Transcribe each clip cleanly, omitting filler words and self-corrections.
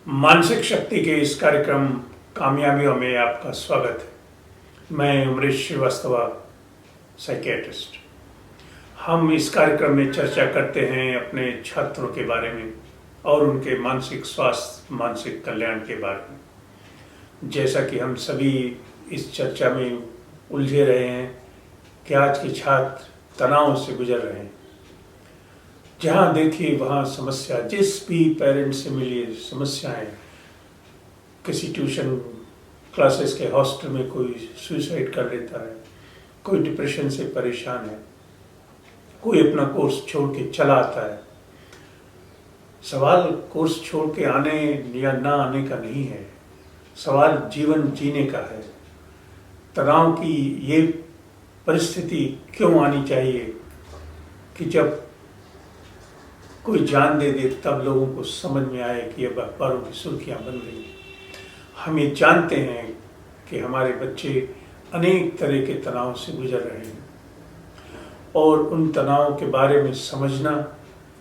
मानसिक शक्ति के इस कार्यक्रम कामयाबियों में आपका स्वागत है। मैं अमरीश श्रीवास्तव, साइकियाट्रिस्ट। हम इस कार्यक्रम में चर्चा करते हैं अपने छात्रों के बारे में और उनके मानसिक स्वास्थ्य, मानसिक कल्याण के बारे में। जैसा कि हम सभी इस चर्चा में उलझे रहे हैं कि आज के छात्र तनाव से गुजर रहे हैं। जहाँ देखिए वहाँ समस्या, जिस भी पेरेंट से मिली समस्याएं। किसी ट्यूशन क्लासेस के हॉस्टल में कोई सुसाइड कर लेता है, कोई डिप्रेशन से परेशान है, कोई अपना कोर्स छोड़ के चला आता है। सवाल कोर्स छोड़ के आने या ना आने का नहीं है, सवाल जीवन जीने का है। तनाव की ये परिस्थिति क्यों आनी चाहिए कि जब कोई जान दे दे तब लोगों को समझ में आए कि अब अखबारों की सुर्खियां बन रही हैं। हम ये जानते हैं कि हमारे बच्चे अनेक तरह के तनाव से गुजर रहे हैं और उन तनाव के बारे में समझना,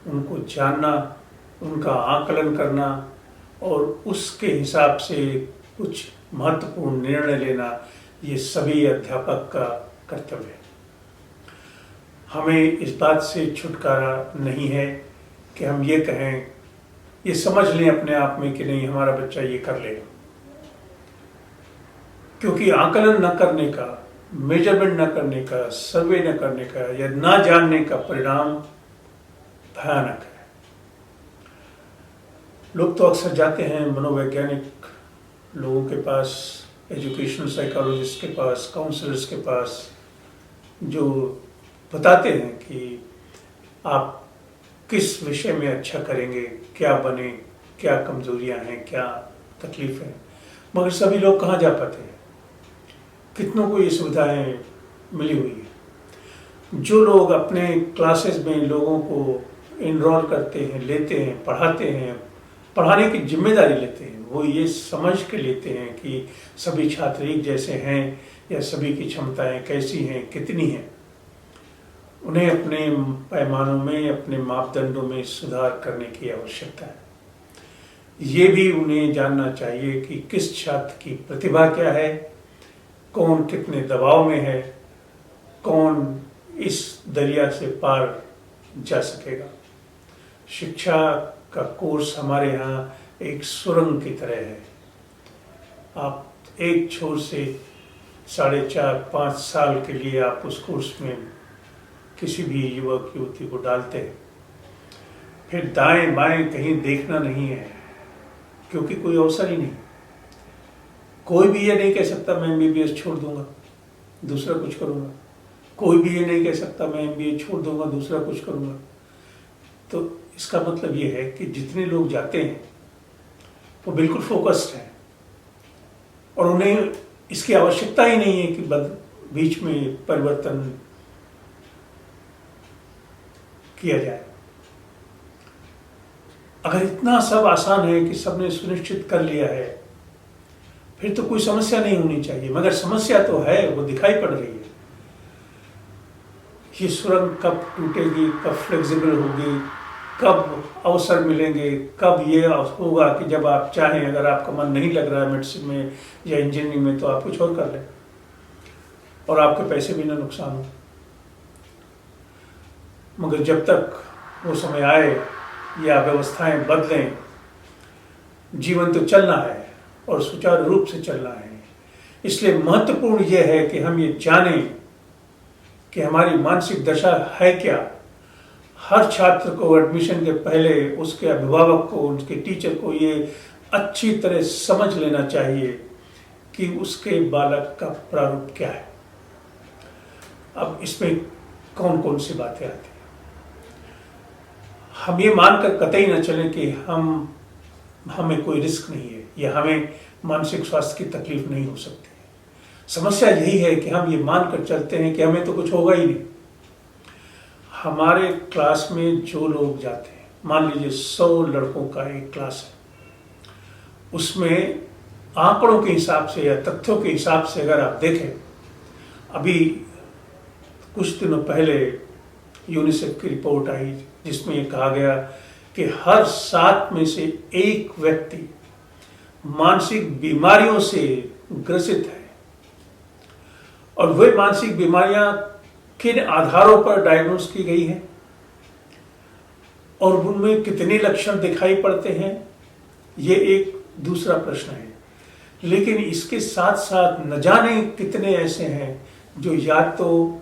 उनको जानना, उनका आकलन करना और उसके हिसाब से कुछ महत्वपूर्ण निर्णय लेना, ये सभी अध्यापक का कर्तव्य है। हमें इस बात से छुटकारा नहीं है कि हम ये कहें, ये समझ लें अपने आप में कि नहीं हमारा बच्चा ये कर लेगा, क्योंकि आकलन न करने का, मेजरमेंट न करने का, सर्वे न करने का या ना जानने का परिणाम भयानक है। लोग तो अक्सर जाते हैं मनोवैज्ञानिक लोगों के पास, एजुकेशनल साइकोलॉजिस्ट के पास, काउंसलर्स के पास, जो बताते हैं कि आप किस विषय में अच्छा करेंगे, क्या बने, क्या कमजोरियां हैं, क्या तकलीफ है। मगर सभी लोग कहाँ जा पाते हैं? कितनों को ये सुविधाएं मिली हुई है। जो लोग अपने क्लासेस में लोगों को इनरोल करते हैं, लेते हैं, पढ़ाते हैं, पढ़ाने की जिम्मेदारी लेते हैं, वो ये समझ के लेते हैं कि सभी छात्र एक जैसे हैं या सभी की क्षमताएं कैसी हैं, कितनी हैं। उन्हें अपने पैमानों में, अपने मापदंडों में सुधार करने की आवश्यकता है। ये भी उन्हें जानना चाहिए कि किस छात्र की प्रतिभा क्या है, कौन कितने दबाव में है, कौन इस दरिया से पार जा सकेगा। शिक्षा का कोर्स हमारे यहाँ एक सुरंग की तरह है। आप एक छोर से 4.5-5 साल के लिए आप उस कोर्स में किसी भी युवक युवती को डालते हैं, फिर दाएं बाएं कहीं देखना नहीं है, क्योंकि कोई अवसर ही नहीं। कोई भी ये नहीं कह सकता मैं MBBS छोड़ दूंगा, दूसरा कुछ करूंगा। कोई भी ये नहीं कह सकता मैं MBA छोड़ दूंगा, दूसरा कुछ करूंगा। तो इसका मतलब ये है कि जितने लोग जाते हैं वो बिल्कुल फोकस्ड हैं और उन्हें इसकी आवश्यकता ही नहीं है कि बीच में परिवर्तन किया जाए। अगर इतना सब आसान है कि सबने सुनिश्चित कर लिया है, फिर तो कोई समस्या नहीं होनी चाहिए। मगर समस्या तो है, वो दिखाई पड़ रही है। ये सुरंग कब टूटेगी, कब फ्लेक्सिबल होगी, कब अवसर मिलेंगे, कब ये होगा कि जब आप चाहें, अगर आपका मन नहीं लग रहा है मेडिसिन में या इंजीनियरिंग में, तो आप कुछ और कर लें और आपके पैसे भी ना नुकसान हो। मगर जब तक वो समय आए या व्यवस्थाएं बदलें, जीवन तो चलना है और सुचारू रूप से चलना है। इसलिए महत्वपूर्ण यह है कि हम ये जानें कि हमारी मानसिक दशा है क्या। हर छात्र को एडमिशन के पहले उसके अभिभावक को, उसके टीचर को ये अच्छी तरह समझ लेना चाहिए कि उसके बालक का प्रारूप क्या है। अब इसमें कौन कौन सी बातें आती हैं। हम ये मानकर कतई न चलें कि हमें कोई रिस्क नहीं है या हमें मानसिक स्वास्थ्य की तकलीफ नहीं हो सकती है। समस्या यही है कि हम ये मानकर चलते हैं कि हमें तो कुछ होगा ही नहीं। हमारे क्लास में जो लोग जाते हैं, मान लीजिए 100 लड़कों का एक क्लास है, उसमें आंकड़ों के हिसाब से या तथ्यों के हिसाब से अगर आप देखें, अभी कुछ दिनों पहले यूनिसेफ की रिपोर्ट आई जिसमें ये कहा गया कि हर 7 में से एक व्यक्ति मानसिक बीमारियों से ग्रसित है और वे मानसिक बीमारियां किन आधारों पर डायग्नोज की गई हैं और उनमें कितने लक्षण दिखाई पड़ते हैं, ये एक दूसरा प्रश्न है। लेकिन इसके साथ साथ न जाने कितने ऐसे हैं जो या तो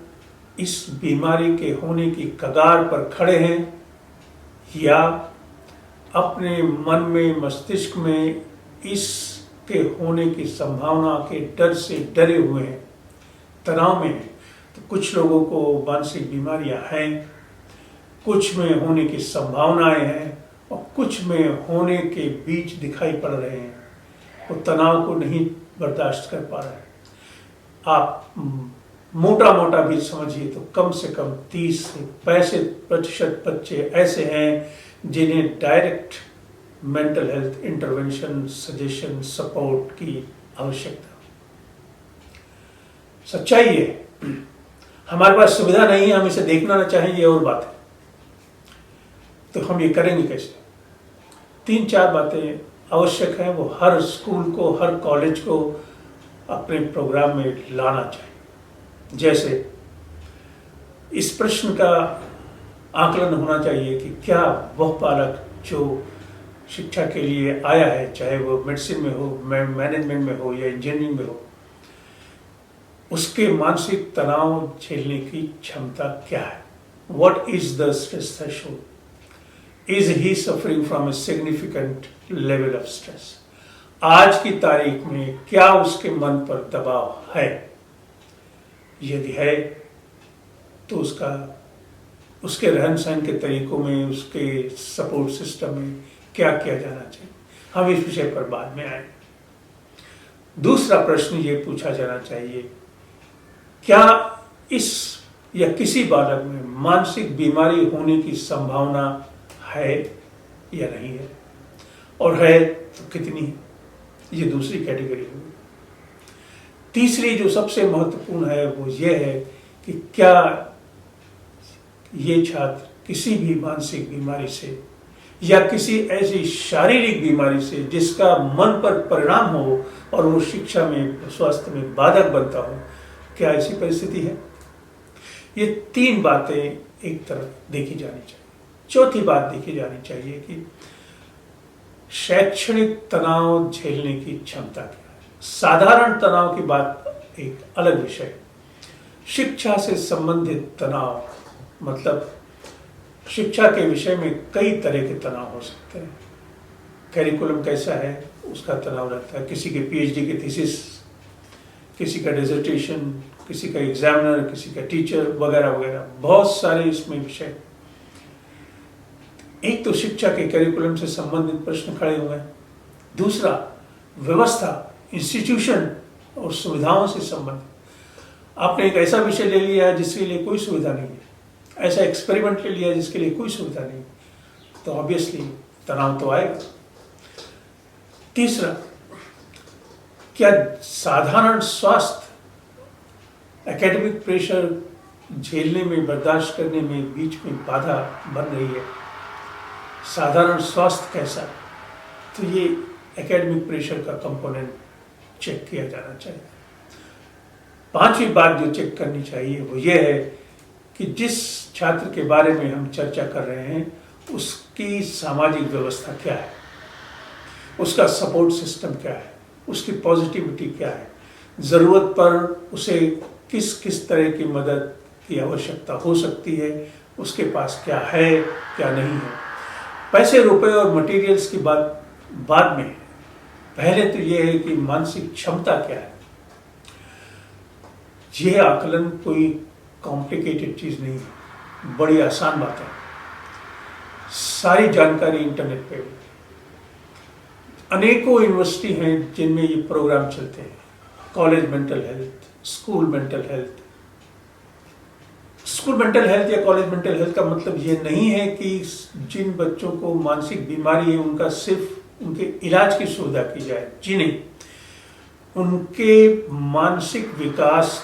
इस बीमारी के होने की कगार पर खड़े हैं या अपने मन में, मस्तिष्क में इसके होने की संभावना के डर से डरे हुए हैं, तनाव में हैं। तो कुछ लोगों को मानसिक बीमारियां हैं, कुछ में होने की संभावनाएं हैं और कुछ में होने के बीच दिखाई पड़ रहे हैं। वो तनाव को नहीं बर्दाश्त कर पा रहे हैं। आप मोटा मोटा भी समझिए तो कम से कम 30 से 65% बच्चे ऐसे हैं जिन्हें direct mental health intervention, suggestion, support की आवश्यकता। सच्चाई है हमारे पास सुविधा नहीं है, हम इसे देखना ना चाहें ये और बात है। तो हम ये करेंगे कैसे? 3-4 बातें आवश्यक हैं, वो हर स्कूल को, हर कॉलेज को अपने प्रोग्राम में लाना चाहिए। जैसे इस प्रश्न का आकलन होना चाहिए कि क्या वह बालक जो शिक्षा के लिए आया है, चाहे वो मेडिसिन में हो, मैनेजमेंट में हो या इंजीनियरिंग में हो, उसके मानसिक तनाव झेलने की क्षमता क्या है? What is the stress threshold? Is he suffering from a significant level of stress? आज की तारीख में क्या उसके मन पर दबाव है? यदि है तो उसके रहन सहन के तरीकों में, उसके सपोर्ट सिस्टम में क्या किया जाना चाहिए? हम इस विषय पर बाद में आएंगे। दूसरा प्रश्न ये पूछा जाना चाहिए, क्या इस या किसी बालक में मानसिक बीमारी होने की संभावना है या नहीं है, और है तो कितनी है? ये दूसरी कैटेगरी होगी। तीसरी जो सबसे महत्वपूर्ण है वो ये है कि क्या ये छात्र किसी भी मानसिक बीमारी से या किसी ऐसी शारीरिक बीमारी से जिसका मन पर परिणाम हो और वो शिक्षा में, स्वास्थ्य में बाधक बनता हो, क्या ऐसी परिस्थिति है? ये 3 बातें एक तरफ देखी जानी चाहिए। चौथी बात देखी जानी चाहिए कि शैक्षणिक तनाव झेलने की क्षमता क्या है। साधारण तनाव की बात एक अलग विषय है। शिक्षा से संबंधित तनाव मतलब शिक्षा के विषय में कई तरह के तनाव हो सकते हैं। कैरिकुलम कैसा है उसका तनाव रहता है, किसी के पीएचडी की थीसिस, किसी का डिसर्टेशन, किसी का एग्जामिनर, किसी का टीचर वगैरह वगैरह, बहुत सारे इसमें विषय। एक तो शिक्षा के कैरिकुलम से संबंधित प्रश्न खड़े हुए हैं। दूसरा व्यवस्था, इंस्टीट्यूशन और सुविधाओं से संबंधित। आपने एक ऐसा विषय ले लिया है जिसके लिए कोई सुविधा नहीं है, ऐसा एक्सपेरिमेंट ले लिया जिसके लिए कोई सुविधा नहीं, तो ऑब्वियसली तनाव तो आएगा। तीसरा, क्या साधारण स्वास्थ्य एकेडमिक प्रेशर झेलने में, बर्दाश्त करने में बीच में बाधा बन रही है? साधारण स्वास्थ्य कैसा? तो ये एकेडमिक प्रेशर का कंपोनेंट चेक किया जाना चाहिए। 5वीं बात जो चेक करनी चाहिए वो ये है कि जिस छात्र के बारे में हम चर्चा कर रहे हैं उसकी सामाजिक व्यवस्था क्या है, उसका सपोर्ट सिस्टम क्या है, उसकी पॉजिटिविटी क्या है, ज़रूरत पर उसे किस किस तरह की मदद की आवश्यकता हो सकती है, उसके पास क्या है क्या नहीं है। पैसे, रुपए और मटेरियल्स की बात बाद में। पहले तो यह है कि मानसिक क्षमता क्या है। यह आकलन कोई कॉम्प्लिकेटेड चीज नहीं है, बड़ी आसान बात है। सारी जानकारी इंटरनेट पे है। अनेकों यूनिवर्सिटी हैं जिनमें ये प्रोग्राम चलते हैं। College mental health, school mental health. School mental health या कॉलेज मेंटल हेल्थ का मतलब ये नहीं है कि जिन बच्चों को मानसिक बीमारी है उनका सिर्फ उनके इलाज की सुविधा की जाए। जी नहीं, उनके मानसिक विकास,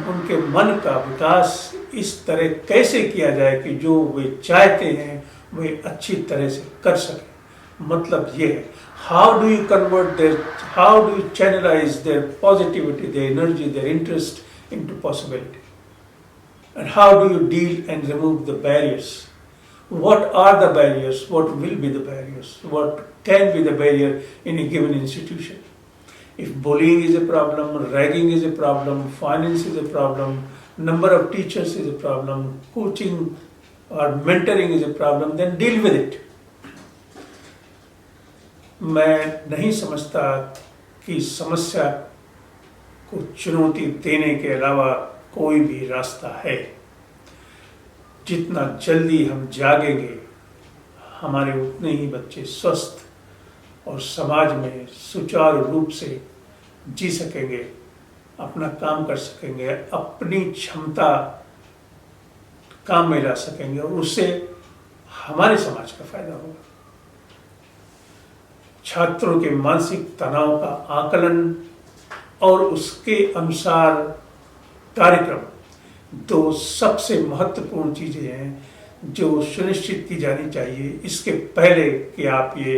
उनके मन का विकास इस तरह कैसे किया जाए कि जो वे चाहते हैं वे अच्छी तरह से कर सकें। मतलब ये है, how do you convert their, how do you channelise their positivity, their energy, their interest into possibility, and how do you deal and remove the barriers. What are the barriers? What will be the barriers? What can be the barrier in a given institution? If bullying is a problem, ragging is a problem, finance is a problem, number of teachers is a problem, coaching or mentoring is a problem, then deal with it. मैं नहीं समझता कि समस्या को चुनौती देने के अलावा कोई भी रास्ता है. जितना जल्दी हम जागेंगे, हमारे उतने ही बच्चे स्वस्थ और समाज में सुचारू रूप से जी सकेंगे, अपना काम कर सकेंगे, अपनी क्षमता काम में ला सकेंगे और उससे हमारे समाज का फायदा होगा. छात्रों के मानसिक तनाव का आकलन और उसके अनुसार कार्यक्रम दो सबसे महत्वपूर्ण चीजें हैं जो सुनिश्चित की जानी चाहिए इसके पहले कि आप ये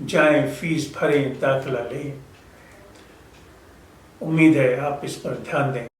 जाएं, फीस भरें, दाखिला लें. उम्मीद है आप इस पर ध्यान दें.